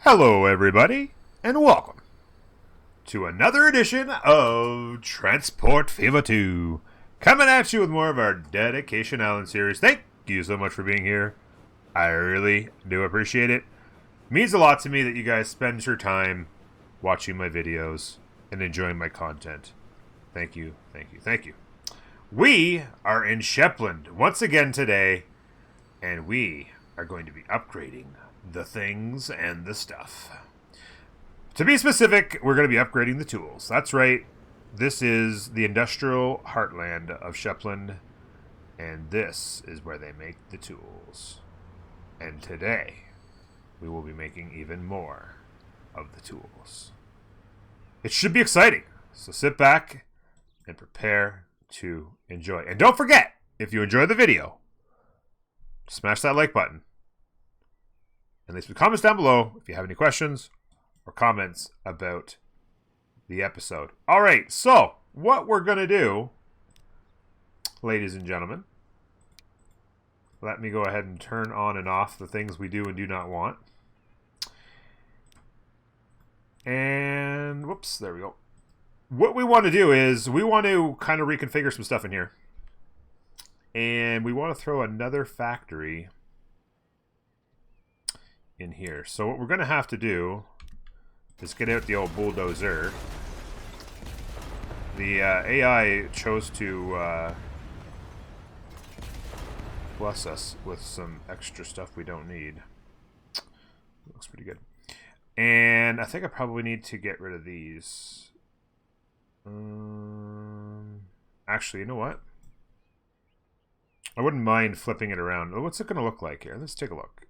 Hello, everybody, and welcome to another edition of Transport Fever 2. Coming at you with more of our Dedication Island series. Thank you so much for being here. I really do appreciate it. It means a lot to me that you guys spend your time watching my videos and enjoying my content. Thank you, thank you, thank you. We are in Shepland once again today, and we are going to be upgrading the things and the stuff. To be specific, we're going to be upgrading the tools. That's right. This is the industrial heartland of Shepland, and this is where they make the tools. And today, we will be making even more of the tools. It should be exciting, so sit back and prepare to enjoy. And don't forget, if you enjoyed the video, smash that like button. And leave some comments down below if you have any questions or comments about the episode. All right, so what we're going to do, ladies and gentlemen, let me go ahead and turn on and off the things we do and do not want. And, whoops, there we go. What we want to do is we want to kind of reconfigure some stuff in here. And we want to throw another factory in here. So what we're going to have to do is get out the old bulldozer. The AI chose to bless us with some extra stuff we don't need. Looks pretty good. And I think I probably need to get rid of these. Actually, you know what? I wouldn't mind flipping it around. What's it going to look like here? Let's take a look.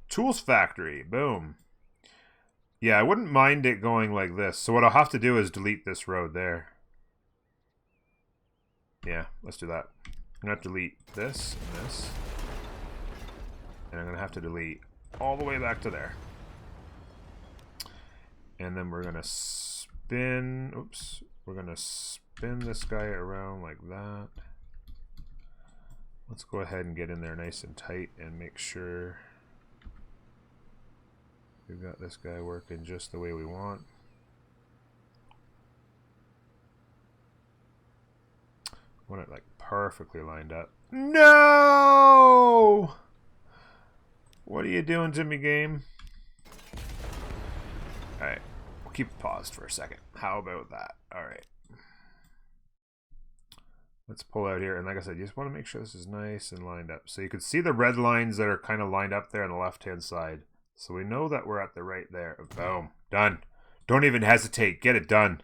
Tools factory. Boom. Yeah, I wouldn't mind it going like this. So what I'll have to do is delete this road there. Yeah, let's do that. I'm going to have to delete this and this. And I'm going to have to delete all the way back to there. And then we're going to spin... Oops. We're going to spin this guy around like that. Let's go ahead and get in there nice and tight and make sure we've got this guy working just the way we want. I want it like perfectly lined up. No! What are you doing to me, game? Alright, we'll keep it paused for a second. How about that? Alright. Let's pull out here, and like I said, you just want to make sure this is nice and lined up. So you can see the red lines that are kind of lined up there on the left-hand side. So we know that we're at the right there. Boom. Done. Don't even hesitate. Get it done.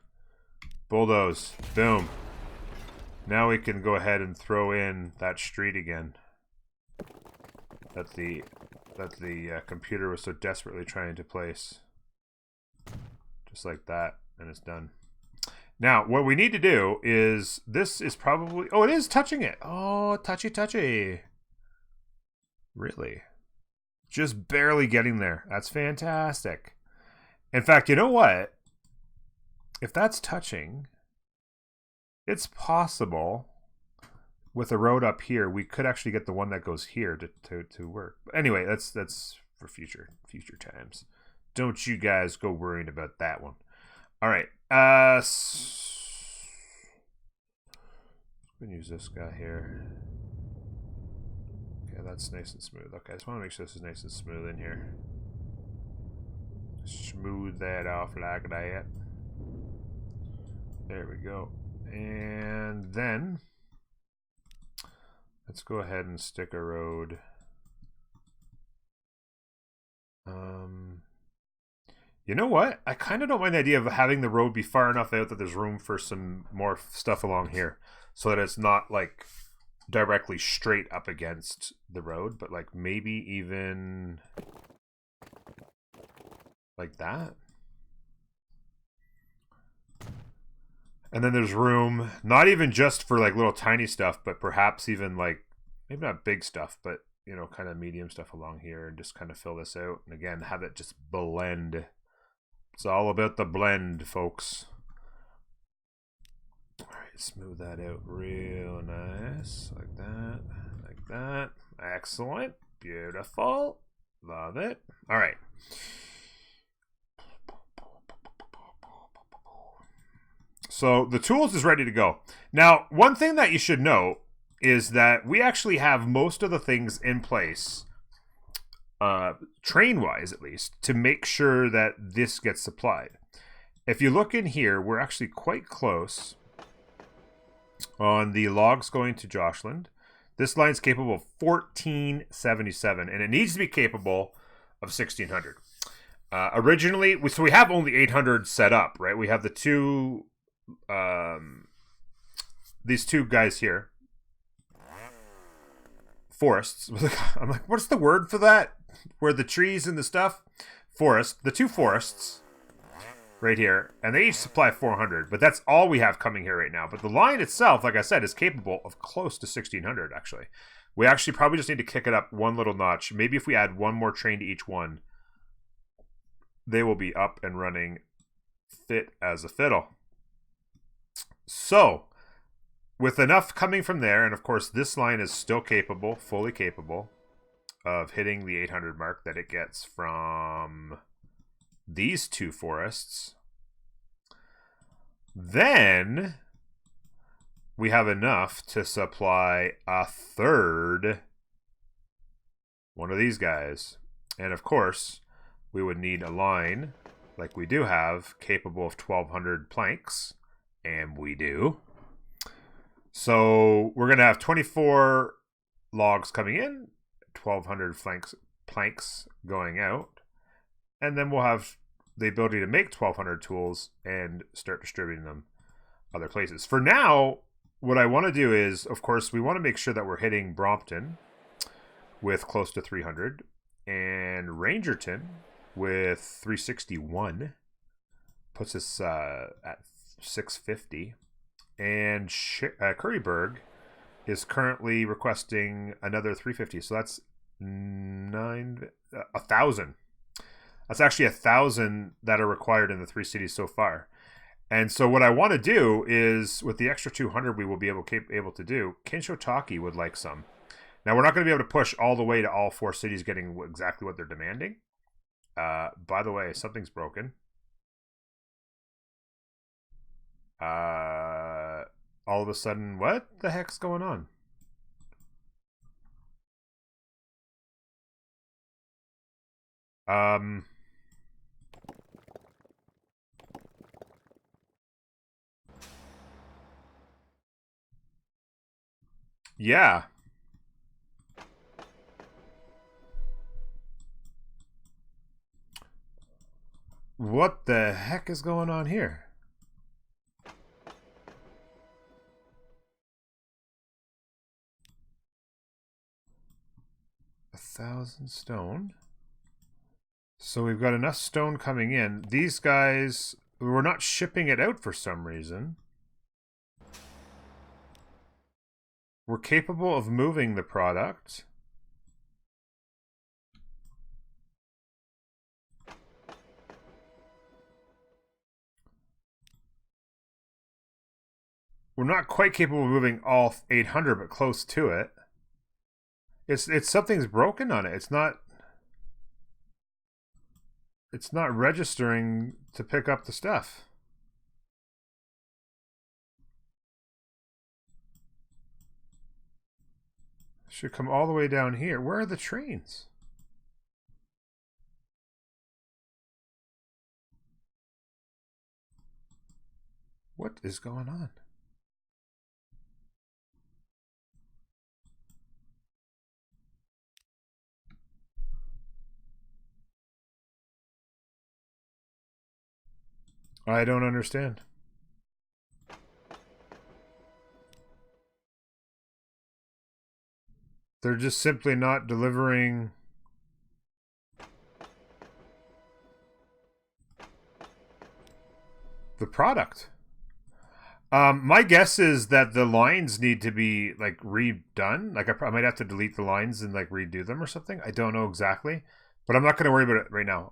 Bulldoze. Boom. Now we can go ahead and throw in that street again that the computer was so desperately trying to place. Just like that, and it's done. Now, what we need to do is, this is probably... Oh, it is touching it. Oh, touchy, touchy. Really? Just barely getting there. That's fantastic. In fact, you know what? If that's touching, it's possible with a road up here, we could actually get the one that goes here to work. But anyway, that's for future times. Don't you guys go worrying about that one. All right. I'm gonna use this guy here. Okay, that's nice and smooth. Okay, I just want to make sure this is nice and smooth in here. Smooth that off like that. There we go. And then let's go ahead and stick a road. You know what? I kind of don't mind the idea of having the road be far enough out that there's room for some more stuff along here, so that it's not like directly straight up against the road, but like maybe even like that. And then there's room, not even just for like little tiny stuff, but perhaps even like, maybe not big stuff, but you know, kind of medium stuff along here, and just kind of fill this out. And again, have it just blend. It's all about the blend, folks. All right, smooth that out real nice, like that, like that. Excellent, beautiful. Love it. All right. So the tools is ready to go. Now, one thing that you should know is that we actually have most of the things in place, train-wise at least, to make sure that this gets supplied. If you look in here, we're actually quite close on the logs going to Joshland. This line's capable of 1477, and it needs to be capable of 1600. Originally, so we have only 800 set up, right? We have the two, these two guys here. Forests. I'm like, what's the word for that? Where the trees and the stuff? Forest. The two forests right here, and they each supply 400, but that's all we have coming here right now. But the line itself, like I said, is capable of close to 1600, actually. We actually probably just need to kick it up one little notch. Maybe if we add one more train to each one, they will be up and running fit as a fiddle. So, with enough coming from there, and of course this line is still capable, fully capable, of hitting the 800 mark that it gets from these two forests. Then we have enough to supply a third one of these guys. And of course, we would need a line, like we do have, capable of 1200 planks. And we do. So we're going to have 24 logs coming in, 1200 planks going out. And then we'll have the ability to make 1200 tools and start distributing them other places. For now, what I want to do is, of course, we want to make sure that we're hitting Brompton with close to 300 and Rangerton with 361. Puts us at 650. And Curryburg is currently requesting another 350. So that's 1,000. That's actually 1,000 that are required in the three cities so far. And so what I want to do is, with the extra 200 we will be able to do, Kinshotaki would like some. Now, we're not going to be able to push all the way to all four cities getting exactly what they're demanding. By the way, something's broken. All of a sudden, what the heck's going on? Yeah. What the heck is going on here? $1,000 stone. So we've got enough stone coming in. These guys, we're not shipping it out for some reason. We're capable of moving the product. We're not quite capable of moving all 800, but close to it. It's something's broken on it. It's not registering to pick up the stuff. Should come all the way down here. Where are the trains? What is going on? I don't understand. They're just simply not delivering. The product. My guess is that the lines need to be like redone. Like I might have to delete the lines and like redo them or something. I don't know exactly, but I'm not going to worry about it right now.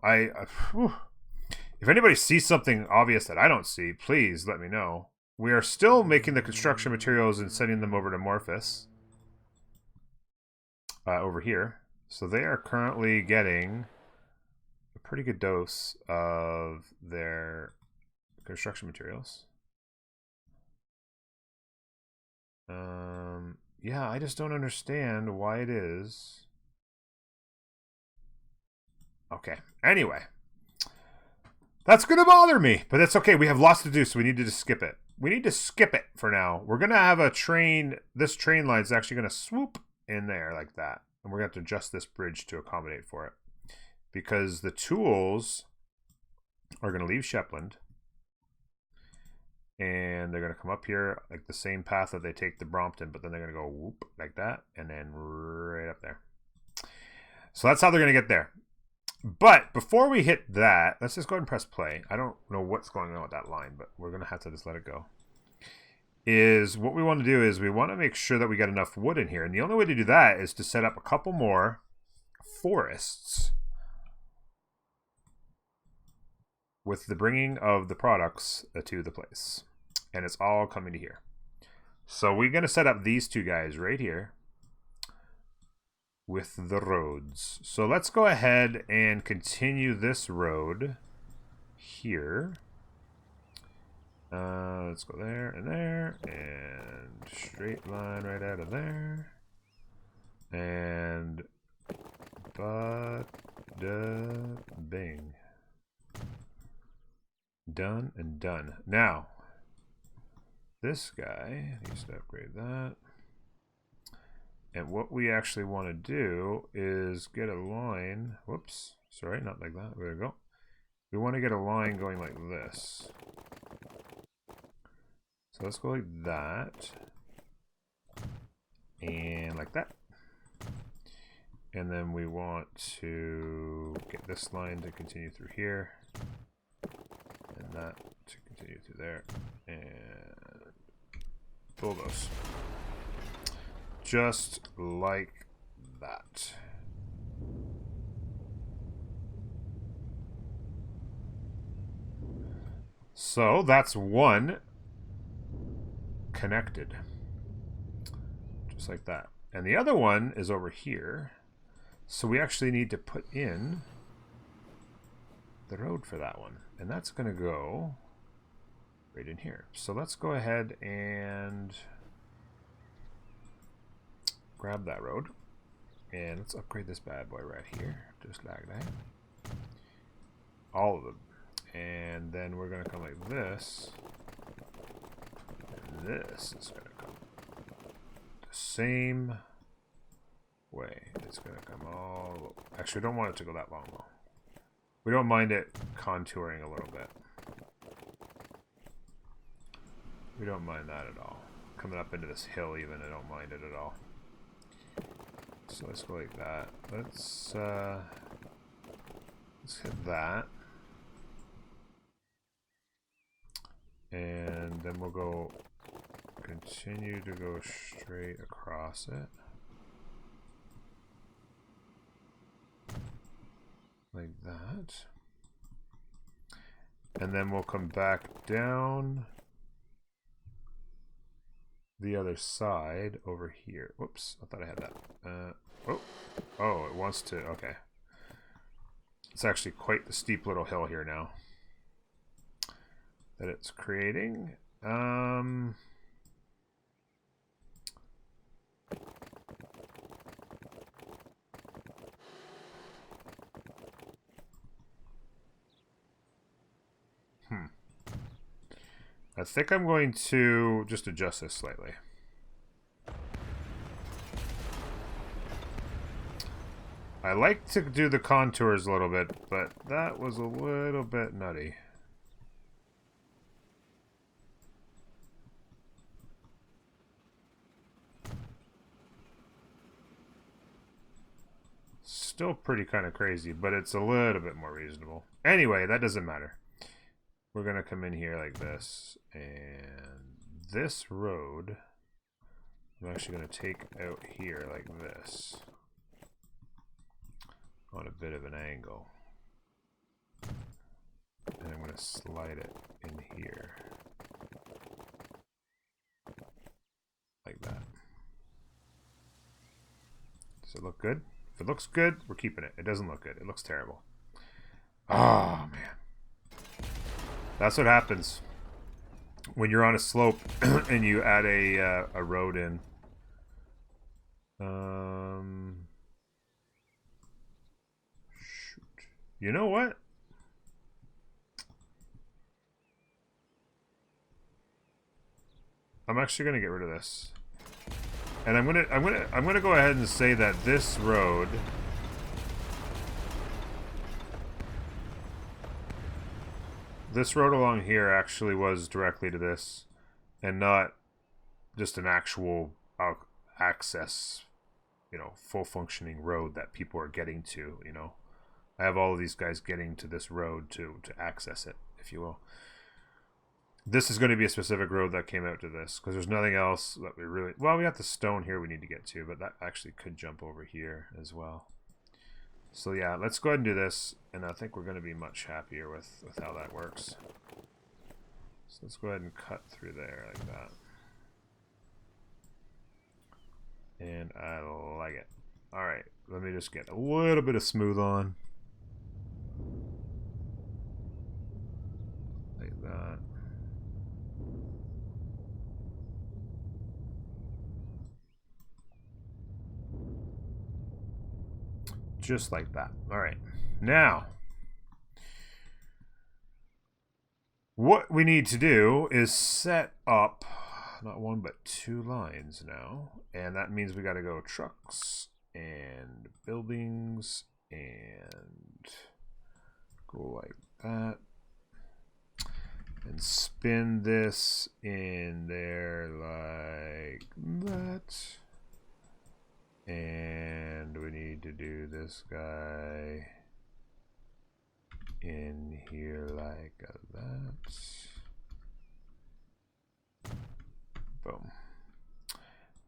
If anybody sees something obvious that I don't see, please let me know. We are still making the construction materials and sending them over to Morphus. Over here. So they are currently getting a pretty good dose of their construction materials. Yeah, I just don't understand why it is. Okay. Anyway. That's going to bother me, but that's okay. We have lots to do, so we need to just skip it. We need to skip it for now. We're going to have a train. This train line is actually going to swoop in there like that. And we're going to have to adjust this bridge to accommodate for it. Because the tools are going to leave Shepland. And they're going to come up here like the same path that they take to Brompton, but then they're going to go whoop like that and then right up there. So that's how they're going to get there. But before we hit that, let's just go ahead and press play. I don't know what's going on with that line, but we're going to have to just let it go. Is what we want to do is we want to make sure that we got enough wood in here. And the only way to do that is to set up a couple more forests with the bringing of the products to the place. And it's all coming to here. So we're going to set up these two guys right here with the roads. So let's go ahead and continue this road here. Let's go there, and straight line right out of there. And bing. Done and done. Now, this guy needs to upgrade that. And what we actually want to do is get a line. Whoops. Sorry, not like that. There we go. We want to get a line going like this. So let's go like that. And like that. And then we want to get this line to continue through here. And that to continue through there. And bulldoze. Just like that. So that's one connected. Just like that. And the other one is over here. So we actually need to put in the road for that one. And that's going to go right in here. So let's go ahead and grab that road. And let's upgrade this bad boy right here. Just like that. All of them. And then we're going to come like this. And this is going to come the same way. It's going to come all... Actually, we don't want it to go that long, though. We don't mind it contouring a little bit. We don't mind that at all. Coming up into this hill even, I don't mind it at all. So let's go like that. Let's hit that. And then we'll go continue to go straight across it. Like that. And then we'll come back down the other side over here. Whoops, I thought I had that. Oh, it wants to, okay. It's actually quite the steep little hill here now that it's creating. I think I'm going to just adjust this slightly. I like to do the contours a little bit, but that was a little bit nutty. Still pretty kind of crazy, but it's a little bit more reasonable. Anyway, that doesn't matter. We're going to come in here like this, and this road I'm actually going to take out here like this on a bit of an angle. And I'm going to slide it in here like that. Does it look good? If it looks good, we're keeping it. It doesn't look good. It looks terrible. Oh, man. That's what happens when you're on a slope and you add a road in. Shoot. You know what? I'm actually gonna get rid of this, and I'm gonna go ahead and say that this road along here actually was directly to this, and not just an actual access, you know, full functioning road that people are getting to. You know, I have all of these guys getting to this road to access it, if you will. This is going to be a specific road that came out to this, because there's nothing else that we really... Well, we got the stone here we need to get to, but that actually could jump over here as well. So yeah, let's go ahead and do this, and I think we're going to be much happier with how that works. So let's go ahead and cut through there like that. And I like it. Alright, let me just get a little bit of smooth on. Like that. Just like that. Alright. Now, what we need to do is set up not one but two lines now. And that means we got to go trucks and buildings and go like that. And spin this in there like that. And we need to do this guy in here like that. Boom.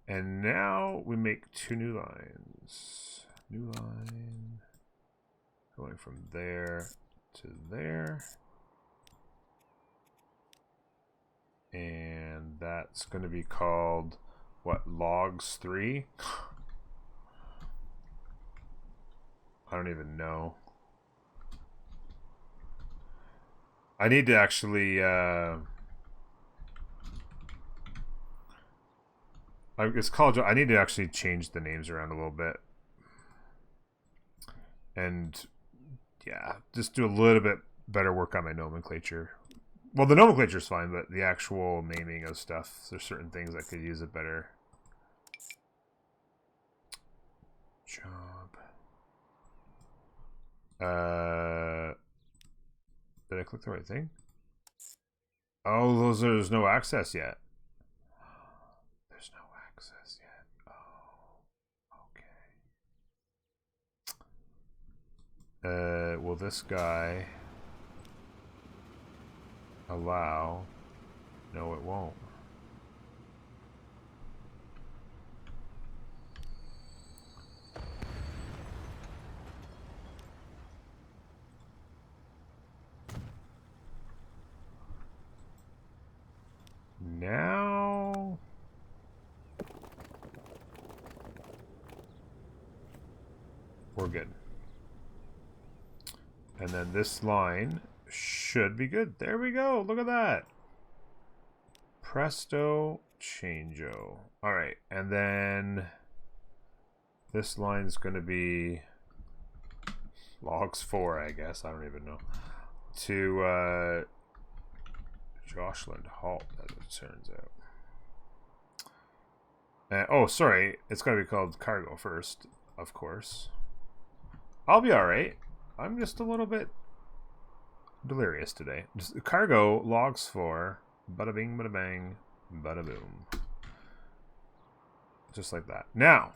And now we make two new lines. New line going from there to there. And that's going to be called, what, logs 3? I don't even know. I need to actually it's called, I need to actually change the names around a little bit. And yeah, just do a little bit better work on my nomenclature. Well, the nomenclature is fine, but the actual naming of stuff, there's certain things I could use it better. Job. Did I click the right thing? Oh, there's no access yet. There's no access yet. Oh, okay. Will this guy allow? No, it won't. Now we're good. And then this line should be good. There we go. Look at that. Presto changeo. All right. And then this line's going to be logs 4, I guess. I don't even know. To Joshland Halt, as it turns out. Oh, sorry. It's got to be called cargo first, of course. I'll be alright. I'm just a little bit delirious today. Just cargo, logs 4, bada bing, bada bang, bada boom. Just like that. Now,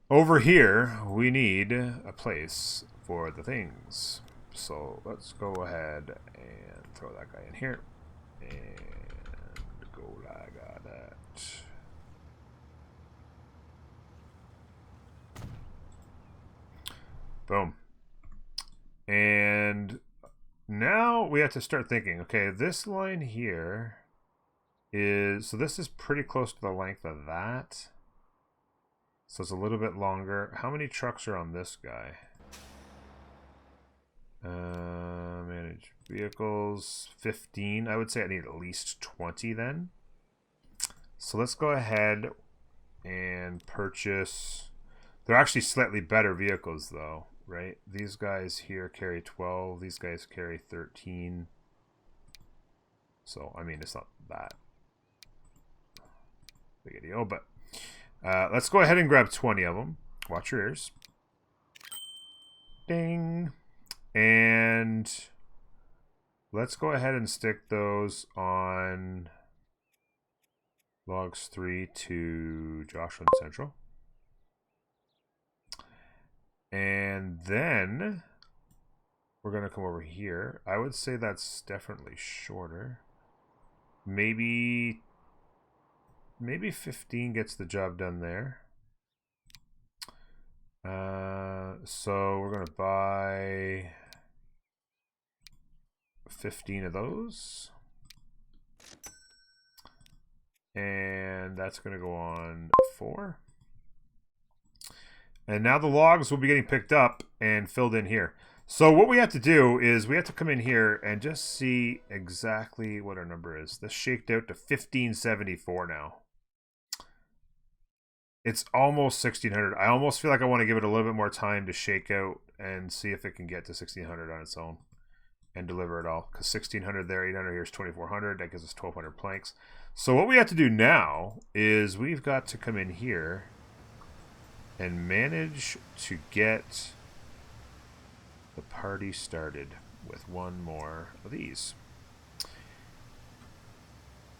over here, we need a place for the things. So let's go ahead and throw that guy in here. And go like that. Boom. And now we have to start thinking, okay, this line here is, so this is pretty close to the length of that. So it's a little bit longer. How many trucks are on this guy? Manage vehicles, 15. I would say I need at least 20 then. So let's go ahead and purchase. They're actually slightly better vehicles though, right? These guys here carry 12. These guys carry 13. So, I mean, it's not that big a deal, but let's go ahead and grab 20 of them. Watch your ears. Ding. And let's go ahead and stick those on logs 3 to Joshua Central. And then we're going to come over here. I would say that's definitely shorter. Maybe 15 gets the job done there. So we're going to buy 15 of those. And that's going to go on 4. And now the logs will be getting picked up and filled in here. So what we have to do is we have to come in here and just see exactly what our number is. This shaked out to 1574 now. It's almost 1600. I almost feel like I want to give it a little bit more time to shake out and see if it can get to 1600 on its own and deliver it all. Because 1600 there, 800 here is 2400. That gives us 1200 planks. So what we have to do now is we've got to come in here and manage to get the party started with one more of these.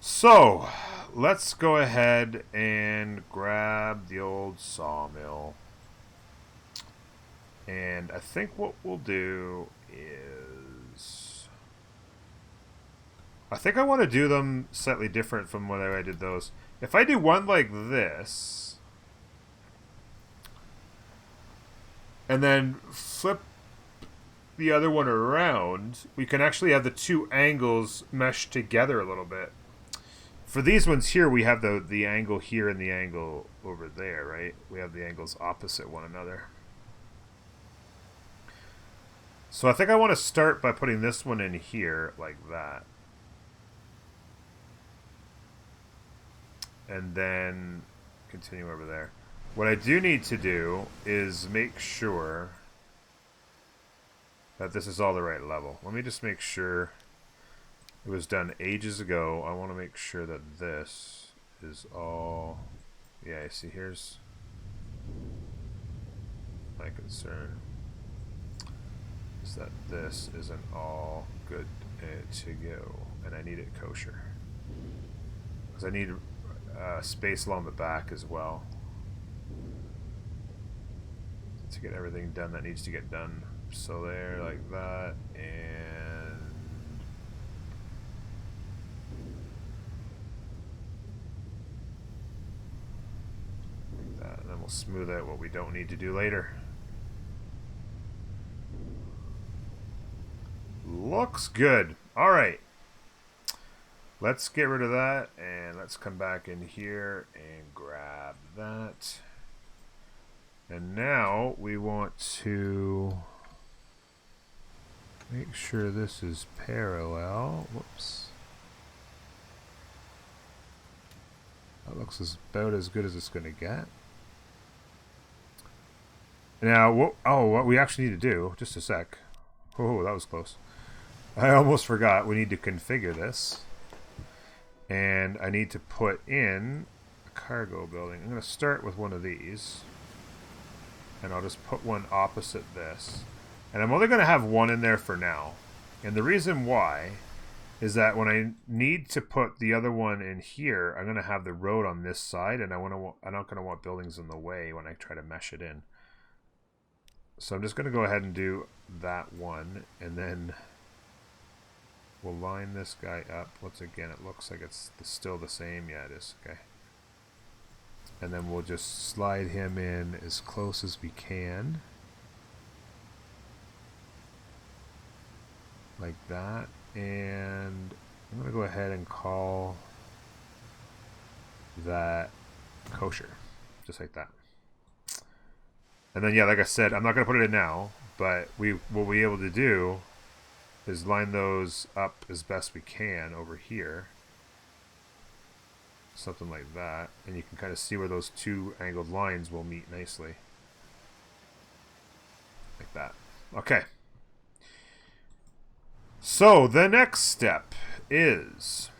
So let's go ahead and grab the old sawmill. And I think what we'll do is, I think I want to do them slightly different from when I did those. If I do one like this, and then flip the other one around, we can actually have the two angles meshed together a little bit. For these ones here, we have the angle here and the angle over there, right? We have the angles opposite one another. So I think I want to start by putting this one in here like that. And then continue over there. What I do need to do is make sure that this is all the right level. Let me just make sure it was done ages ago. I want to make sure that this is all... Yeah, see, here's my concern. Is that this isn't all good to go. And I need it kosher. Because I need space along the back as well. To get everything done that needs to get done. So there, like that, and like that, and then we'll smooth out what we don't need to do later. Looks good. All right, let's get rid of that, and let's come back in here and grab that. And now we want to make sure this is parallel. Whoops. That looks about as good as it's going to get. Now, what we actually need to do, just a sec. Oh, that was close. I almost forgot. We need to configure this. And I need to put in a cargo building. I'm going to start with one of these. And I'll just put one opposite this. And I'm only going to have one in there for now. And the reason why is that when I need to put the other one in here, I'm going to have the road on this side, and I'm not going to want buildings in the way when I try to mesh it in. So I'm just going to go ahead and do that one, and then we'll line this guy up. Once again, it looks like it's still the same. Yeah, it is. Okay. And then we'll just slide him in as close as we can. Like that. And I'm going to go ahead and call that kosher. Just like that. And then, yeah, like I said, I'm not going to put it in now, but what we'll be able to do is line those up as best we can over here. Something like that. And you can kind of see where those two angled lines will meet nicely. Like that. Okay. So, the next step is...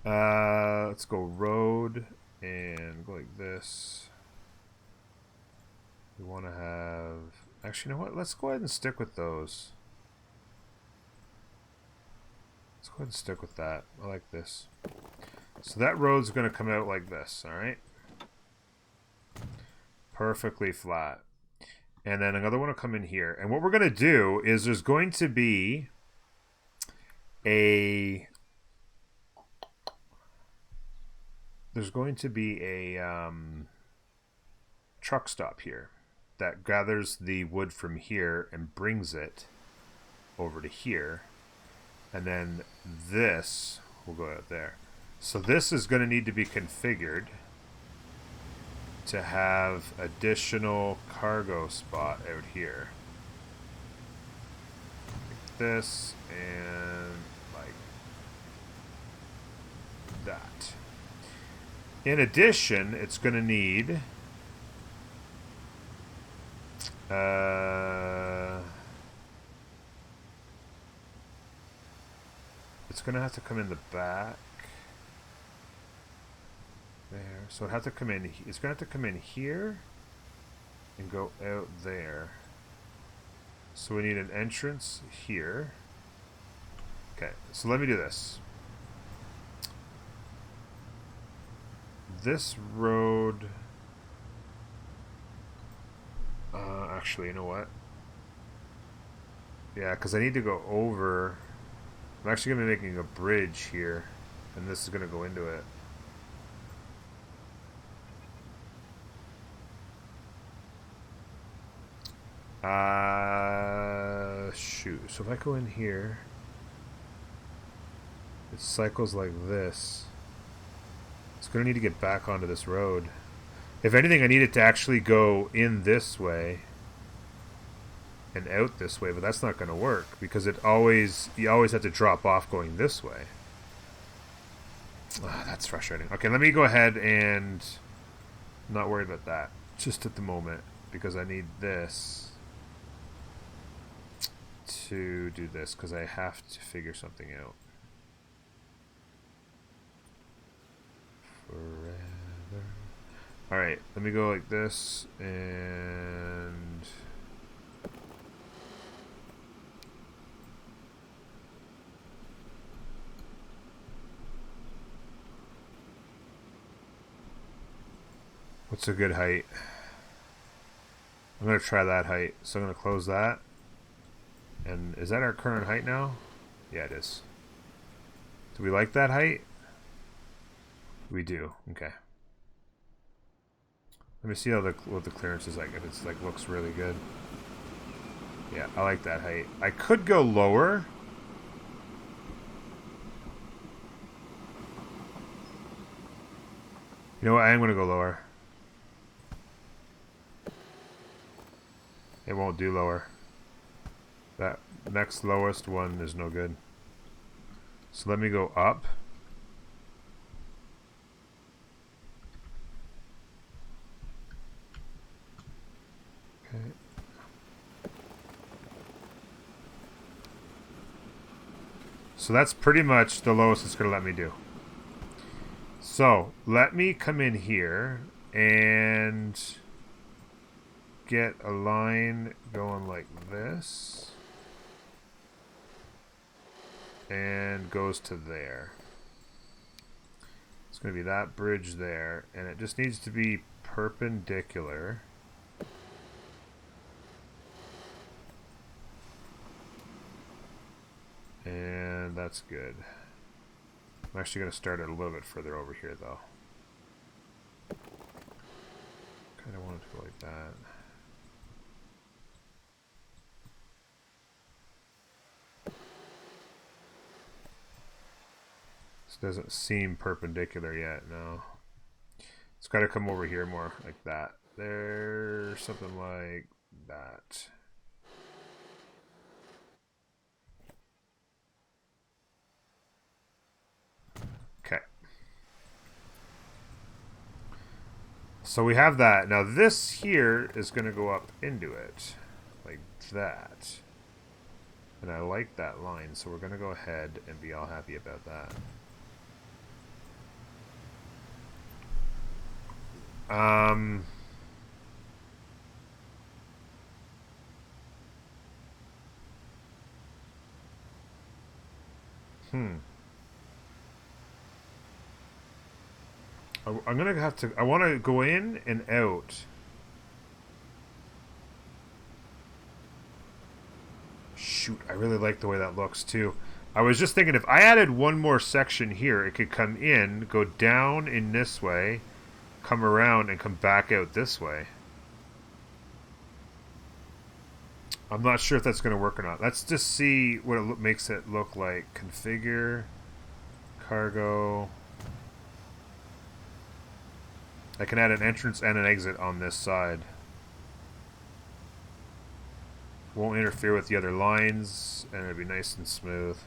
let's go road and go like this. We want to have... Actually, you know what? Let's go ahead and stick with those. Let's go ahead and stick with that. I like this. So that road's going to come out like this, alright? Perfectly flat. And then another one will come in here. And what we're going to do is there's going to be a... truck stop here that gathers the wood from here and brings it over to here. And then this will go out there. So this is going to need to be configured to have additional cargo spot out here. Like this and like that. In addition, it's going to need it's going to have to come in the back there. So it have to come in. It's going to have to come in here and go out there. So we need an entrance here. Okay, so let me do this. This road... actually, you know what? Yeah, because I need to go over... I'm actually going to be making a bridge here. And this is going to go into it. Shoot. So if I go in here... It cycles like this. It's going to need to get back onto this road. If anything, I need it to actually go in this way and out this way, but that's not going to work because you always have to drop off going this way. That's frustrating. Okay, let me go ahead and not worry about that just at the moment because I need this to do this because I have to figure something out. Forever. Alright, let me go like this and... What's a good height? I'm going to try that height. So I'm going to close that. And is that our current height now? Yeah, it is. Do we like that height? We do. Okay. Let me see what the clearance is like. If it's like looks really good. Yeah, I like that height. I could go lower. You know what? I am going to go lower. It won't do lower. That next lowest one is no good. So let me go up. Okay. So that's pretty much the lowest it's going to let me do. So let me come in here and get a line going like this and goes to there. It's going to be that bridge there, and it just needs to be perpendicular. And that's good. I'm actually going to start it a little bit further over here though. Kind of want it to go like that. This doesn't seem perpendicular yet, no. It's It's got to come over here more like that. There, something like that. Okay. So we have that. Now this here is going to go up into it. Like that. And I like that line, so we're going to go ahead and be all happy about that. I'm going to have to... I want to go in and out. Shoot, I really like the way that looks, too. I was just thinking if I added one more section here, it could come in, go down in this way, come around, and come back out this way. I'm not sure if that's going to work or not. Let's just see what it makes it look like. Configure, cargo. I can add an entrance and an exit on this side. Won't interfere with the other lines, and it'll be nice and smooth.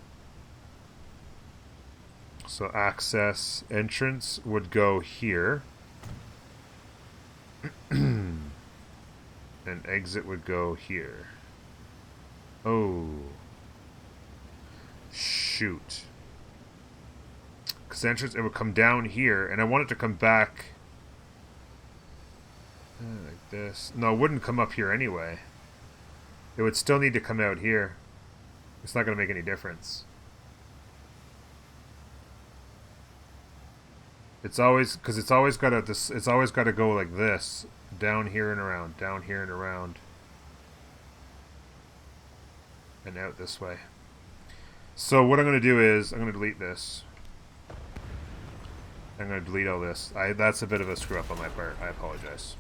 So access, entrance would go here. And exit would go here. Oh. Shoot. Because entrance, it would come down here, and I want it to come back like this. No, it wouldn't come up here anyway. It would still need to come out here. It's not going to make any difference. It's always, because it's always got to, it's always got to go like this, down here and around, down here and around, and out this way. So what I'm going to do is I'm going to delete this. I'm going to delete all this. That's a bit of a screw up on my part. I apologize.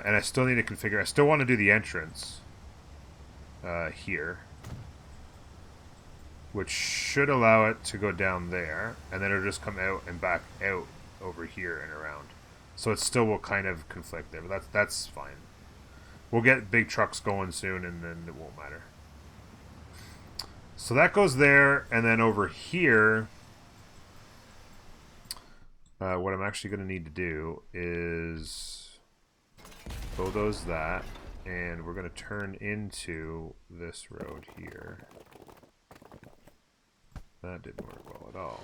And I still need to configure. I still want to do the entrance here, which should allow it to go down there, and then it'll just come out and back out over here and around. So it still will kind of conflict there, but that's fine. We'll get big trucks going soon, and then it won't matter. So that goes there, and then over here, what I'm actually going to need to do is bulldoze that, and we're going to turn into this road here. That didn't work well at all.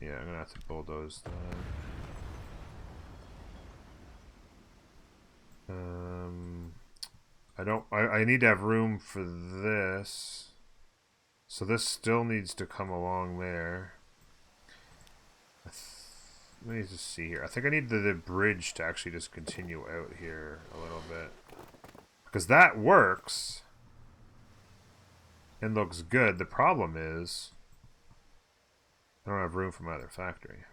Yeah, I'm going to have to bulldoze that. I need to have room for this. So this still needs to come along there. Let me just see here. I think I need the bridge to actually just continue out here a little bit. Because that works. And looks good. The problem is I don't have room for my other factory.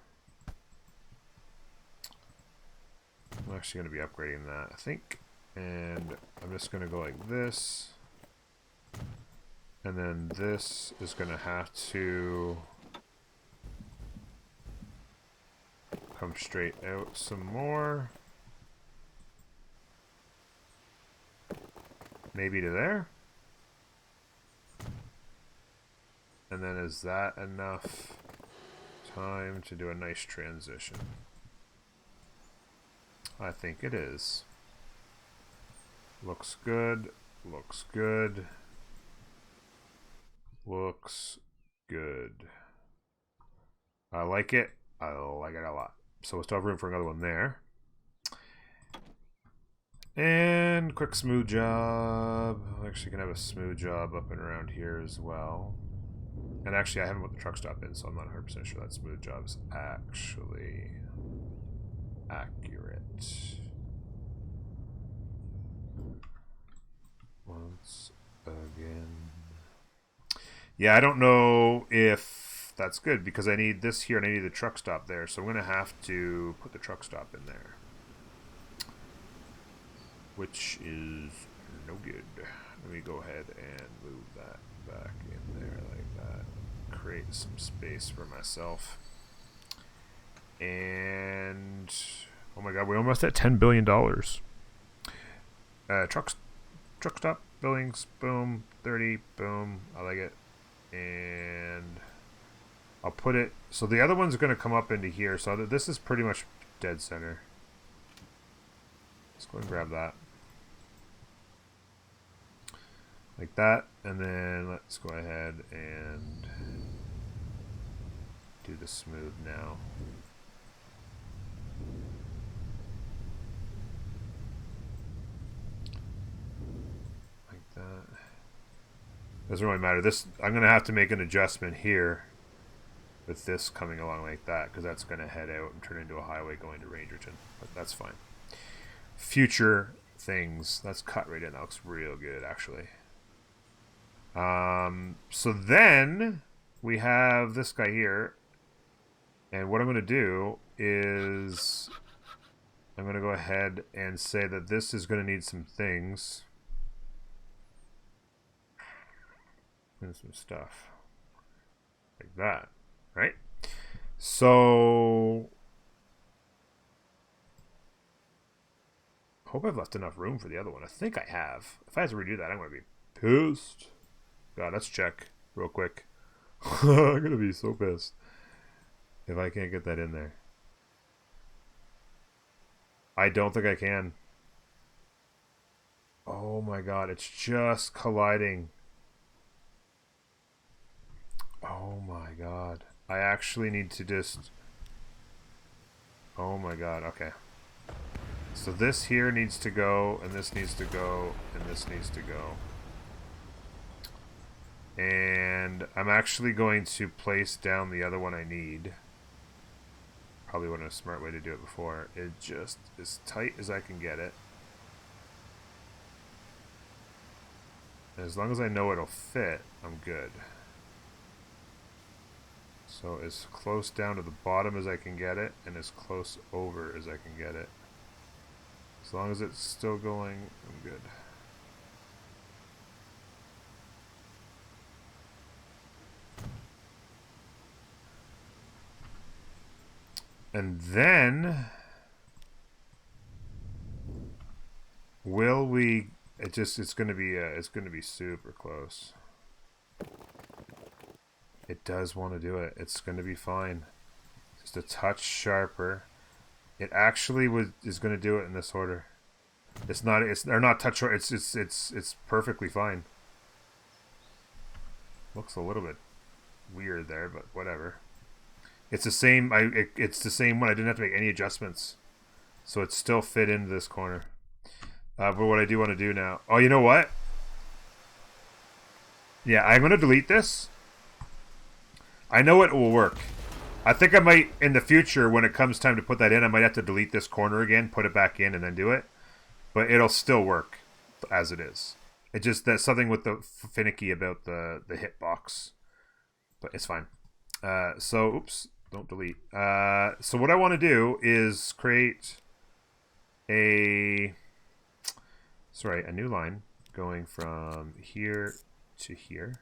I'm actually going to be upgrading that, I think. And I'm just going to go like this. And then this is going to have to come straight out some more. Maybe to there. And then is that enough time to do a nice transition? I think it is. Looks good. Looks good. Looks good. I like it. I like it a lot. So we'll still have room for another one there. And quick smooth job. I'm actually going to have a smooth job up and around here as well. And actually I haven't put the truck stop in, so I'm not 100% sure that smooth job is actually accurate. Once again. Yeah, I don't know if that's good because I need this here and I need the truck stop there. So I'm going to have to put the truck stop in there. which is no good. Let me go ahead and move that back in there like that. Create some space for myself. And oh my god, we're almost at $10 billion. Truck stop, Billings, boom, 30, boom, I like it. And I'll put it, so the other one's going to come up into here, so this is pretty much dead center. Let's go and grab that. Like that, and then let's go ahead and do the smooth now. Like that. Doesn't really matter. This, I'm going to have to make an adjustment here with this coming along like that, because that's going to head out and turn into a highway going to Rangerton, but that's fine. Future things, that's cut right in. That looks real good, actually. So then we have this guy here, and what I'm going to do is I'm going to go ahead and say that this is going to need some things and some stuff like that, right? So hope I've left enough room for the other one. I think I have. If I have to redo that, I'm going to be pissed. God, let's check real quick. I'm going to be so pissed if I can't get that in there. I don't think I can. Oh my god, it's just colliding. Oh my god. I actually need to just... Oh my god, okay. So this here needs to go, and this needs to go, and this needs to go. And I'm actually going to place down the other one I need. Probably wasn't a smart way to do it before. It just as tight as I can get it. And as long as I know it'll fit, I'm good. So as close down to the bottom as I can get it, and as close over as I can get it. As long as it's still going, I'm good. And then will we? It's going to be super close. It does want to do it. It's going to be fine. Just a touch sharper. It actually is going to do it in this order. It's not. They're not touch. It's perfectly fine. Looks a little bit weird there, but whatever. It's the same. It's the same one. I didn't have to make any adjustments, so it still fit into this corner. But what I do want to do now. Oh, you know what? Yeah, I'm going to delete this. I know it will work. I think I might, in the future, when it comes time to put that in, I might have to delete this corner again, put it back in, and then do it. But it'll still work as it is. It just, that's something with the finicky about the hitbox. But it's fine. So, oops, don't delete. So what I want to do is create a new line going from here to here.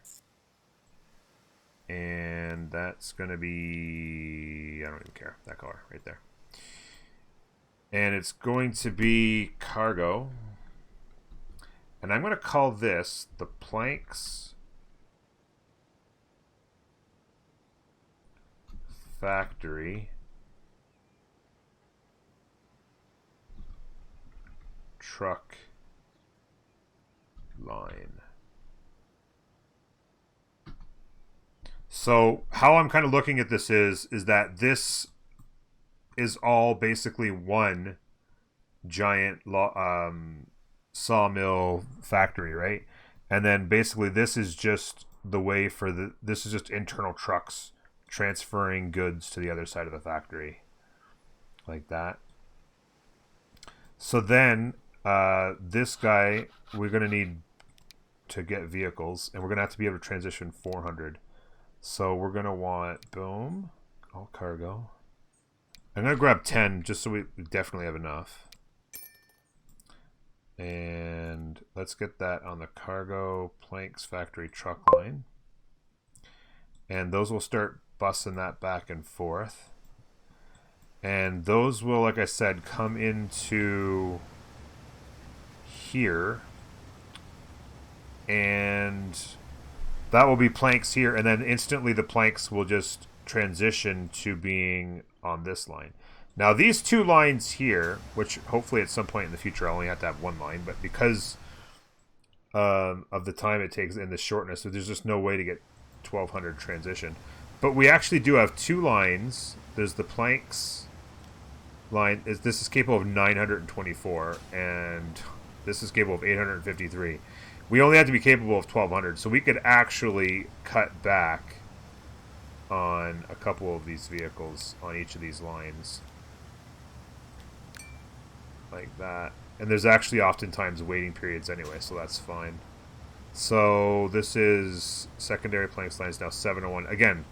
And that's going to be, I don't even care, that color right there. And it's going to be cargo. And I'm going to call this the planks factory truck line. So how I'm kind of looking at this is that this is all basically one giant sawmill factory, right? And then basically this is just the way for this is just internal trucks transferring goods to the other side of the factory, like that. So then this guy, we're going to need to get vehicles, and we're going to have to be able to transition 400. So we're going to want, boom, all cargo. I'm going to grab 10 just so we definitely have enough. And let's get that on the cargo planks factory truck line. And those will start bussing that back and forth. And those will, like I said, come into here. And that will be planks here. And then instantly the planks will just transition to being on this line. Now these two lines here, which hopefully at some point in the future I'll only have to have one line, but because of the time it takes and the shortness, so there's just no way to get 1200 transition. But we actually do have two lines. There's the planks line. This is capable of 924, and this is capable of 853. We only have to be capable of 1200, so we could actually cut back on a couple of these vehicles on each of these lines. Like that. And there's actually oftentimes waiting periods anyway, so that's fine. So this is secondary planks lines now 701. Again,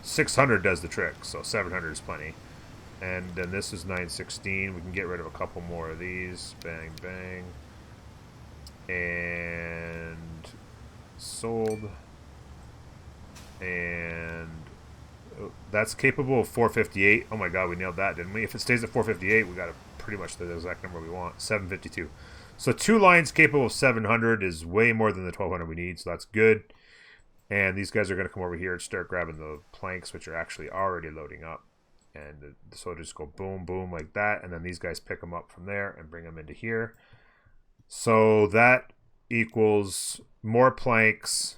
600 does the trick, so 700 is plenty. And then this is 916. We can get rid of a couple more of these. Bang, bang. And sold. And that's capable of 458. Oh my god, we nailed that, didn't we? If it stays at 458, we got pretty much the exact number we want. 752. So two lines capable of 700 is way more than the 1200 we need, so that's good. And these guys are going to come over here and start grabbing the planks, which are actually already loading up. And so just go boom, boom like that. And then these guys pick them up from there and bring them into here. So that equals more planks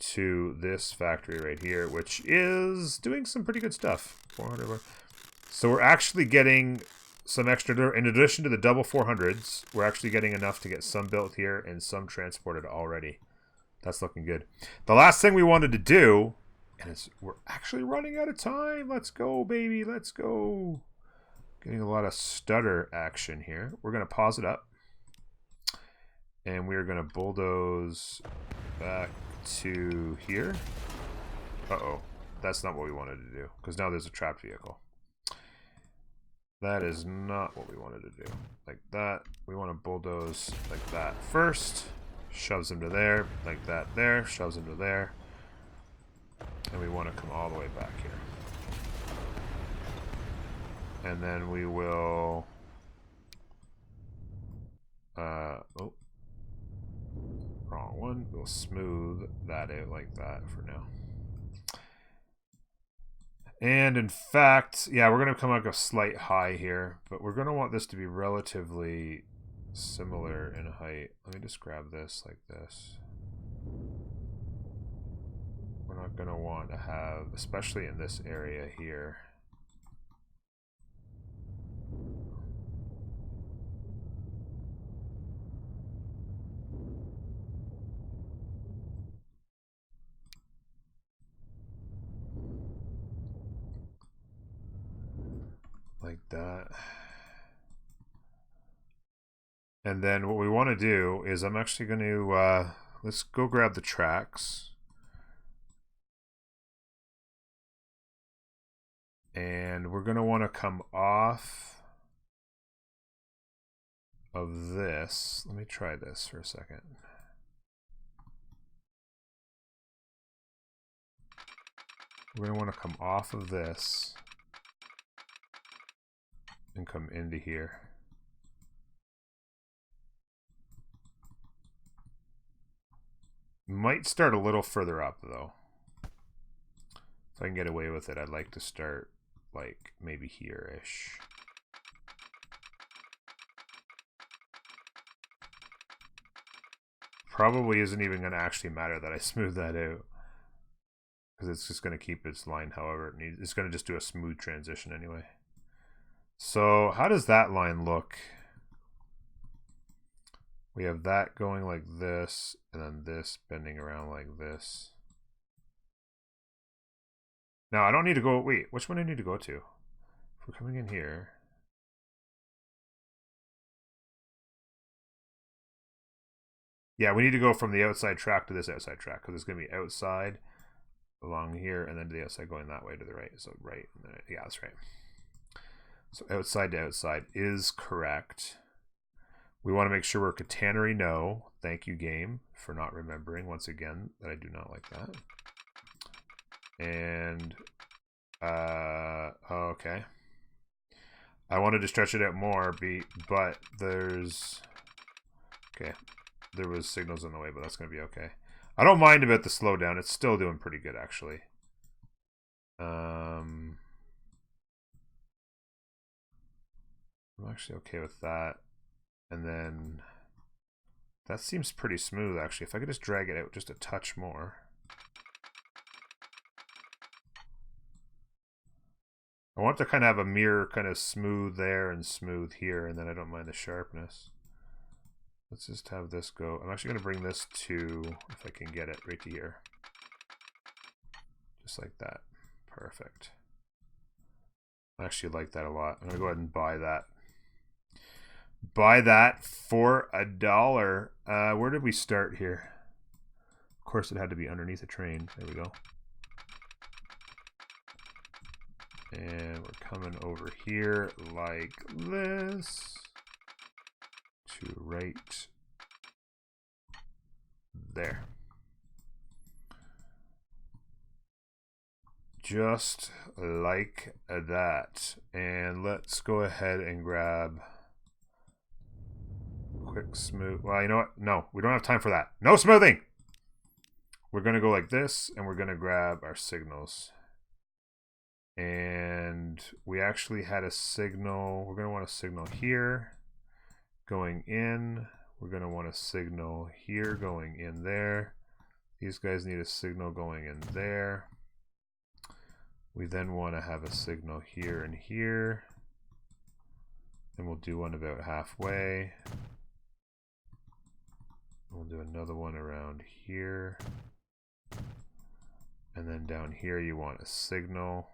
to this factory right here, which is doing some pretty good stuff. 400. So we're actually getting some extra, in addition to the double 400s, we're actually getting enough to get some built here and some transported already. That's looking good. The last thing we wanted to do, and we're actually running out of time. Let's go, baby. Let's go. Getting a lot of stutter action here. We're going to pause it up. And we're going to bulldoze back to here. Uh-oh. That's not what we wanted to do, because now there's a trapped vehicle. That is not what we wanted to do. Like that. We want to bulldoze like that first. Shoves him to there. Like that there. Shoves him to there. And we want to come all the way back here. And then we will... oh. Wrong one. We'll smooth that out like that for now. And in fact, yeah, we're going to come up a slight high here, but we're going to want this to be relatively similar in height. Let me just grab this like this. We're not going to want to have, especially in this area here. Like that. And then what we want to do is I'm actually going to, let's go grab the tracks. And we're going to want to come off of this. Let me try this for a second. We're going to want to come off of this and come into here. Might start a little further up though. If I can get away with it, I'd like to start like maybe here-ish. Probably isn't even going to actually matter that I smooth that out, because it's just going to keep its line however it needs. It's going to just do a smooth transition anyway. So how does that line look? We have that going like this, and then this bending around like this. Now I don't need to go, wait, which one do I need to go to? If we're coming in here. Yeah, we need to go from the outside track to this outside track, because it's going to be outside along here, and then to the outside going that way to the right. So right, yeah, that's right. So outside to outside is correct. We want to make sure we're catenary no. Thank you, game, for not remembering once again that I do not like that. And okay. I wanted to stretch it out more, but there's okay. There was signals in the way, but that's gonna be okay. I don't mind about the slowdown. It's still doing pretty good, actually. I'm actually okay with that. And then that seems pretty smooth, actually. If I could just drag it out just a touch more. I want to kind of have a mirror kind of smooth there and smooth here, and then I don't mind the sharpness. Let's just have this go. I'm actually going to bring this to, if I can get it, right to here. Just like that. Perfect. I actually like that a lot. I'm going to go ahead and buy that. Buy that for $1. Where did we start here? Of course, it had to be underneath a train. There we go. And we're coming over here like this to right there. Just like that. And let's go ahead and grab quick smooth. Well, you know what? No, we don't have time for that. No smoothing! We're going to go like this, and we're going to grab our signals. And we actually had a signal. We're going to want a signal here going in. We're going to want a signal here going in there. These guys need a signal going in there. We then want to have a signal here and here. And we'll do one about halfway. We'll do another one around here. And then down here you want a signal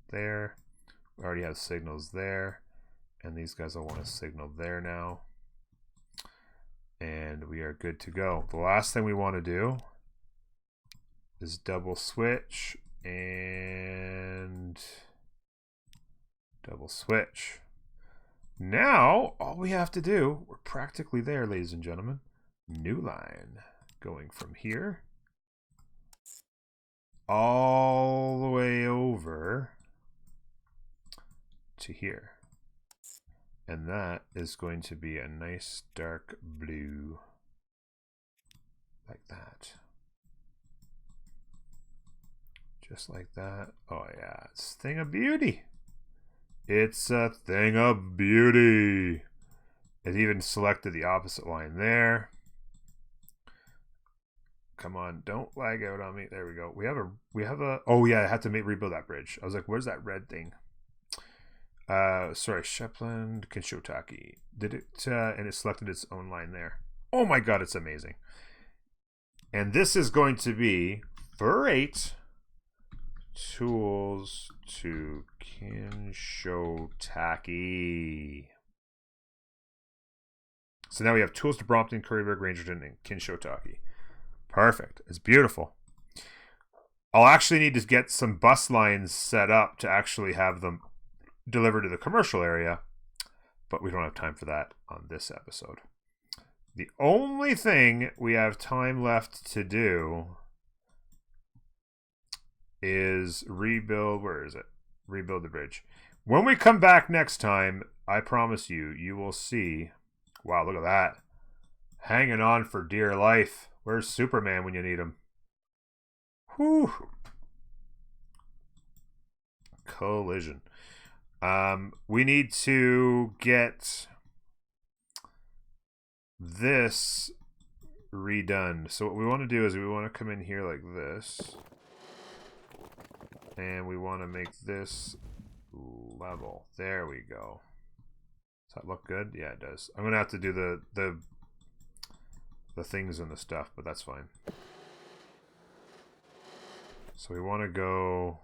there. We already have signals there. And these guys will want a signal there now. And we are good to go. The last thing we want to do is double switch and double switch. Now, all we have to do, we're practically there, ladies and gentlemen. New line going from here all the way over to here. And that is going to be a nice dark blue like that. Just like that. Oh yeah, it's a thing of beauty. It's a thing of beauty. It even selected the opposite line there. Come on, don't lag out on me. There we go. We have a oh yeah, I had to rebuild that bridge. I was like, where's that red thing? Sorry, Shepland Kinshotaki. Did it and it selected its own line there. Oh my god, it's amazing. And this is going to be for 8 tools to Kinshotaki. So now we have tools to Brompton, Curryburg, Rangerton, and Kinshotaki. Perfect. It's beautiful. I'll actually need to get some bus lines set up to actually have them delivered to the commercial area, but we don't have time for that on this episode. The only thing we have time left to do is rebuild. Where is it? Rebuild the bridge. When we come back next time, I promise you, you will see. Wow, look at that. Hanging on for dear life. Where's Superman when you need him? Whew. Collision. We need to get this redone. So what we want to do is we want to come in here like this. And we want to make this level. There we go. Does that look good? Yeah, it does. I'm going to have to do the things and the stuff, but that's fine. So we want to go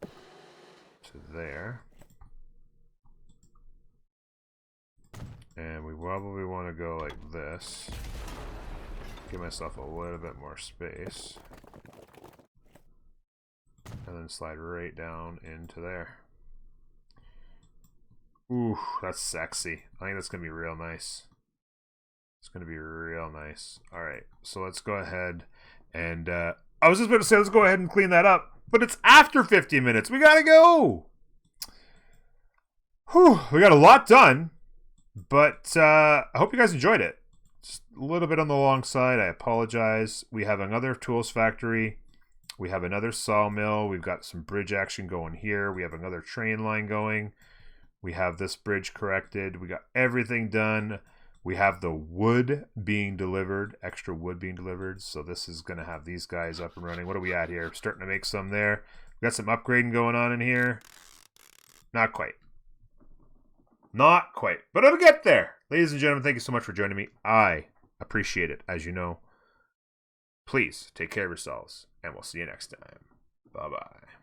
to there. And we probably want to go like this. Give myself a little bit more space. And then slide right down into there. Ooh, that's sexy. I think that's going to be real nice. It's going to be real nice. All right, so let's go ahead and... I was just about to say, let's go ahead and clean that up. But it's after 50 minutes. We got to go. Whew, we got a lot done. But I hope you guys enjoyed it. Just a little bit on the long side. I apologize. We have another tools factory. We have another sawmill. We've got some bridge action going here. We have another train line going. We have this bridge corrected. We got everything done. We have the wood being delivered, extra wood being delivered. So this is going to have these guys up and running. What are we at here? Starting to make some there. We got some upgrading going on in here. Not quite. Not quite. But it'll get there. Ladies and gentlemen, thank you so much for joining me. I appreciate it, as you know. Please take care of yourselves, and we'll see you next time. Bye-bye.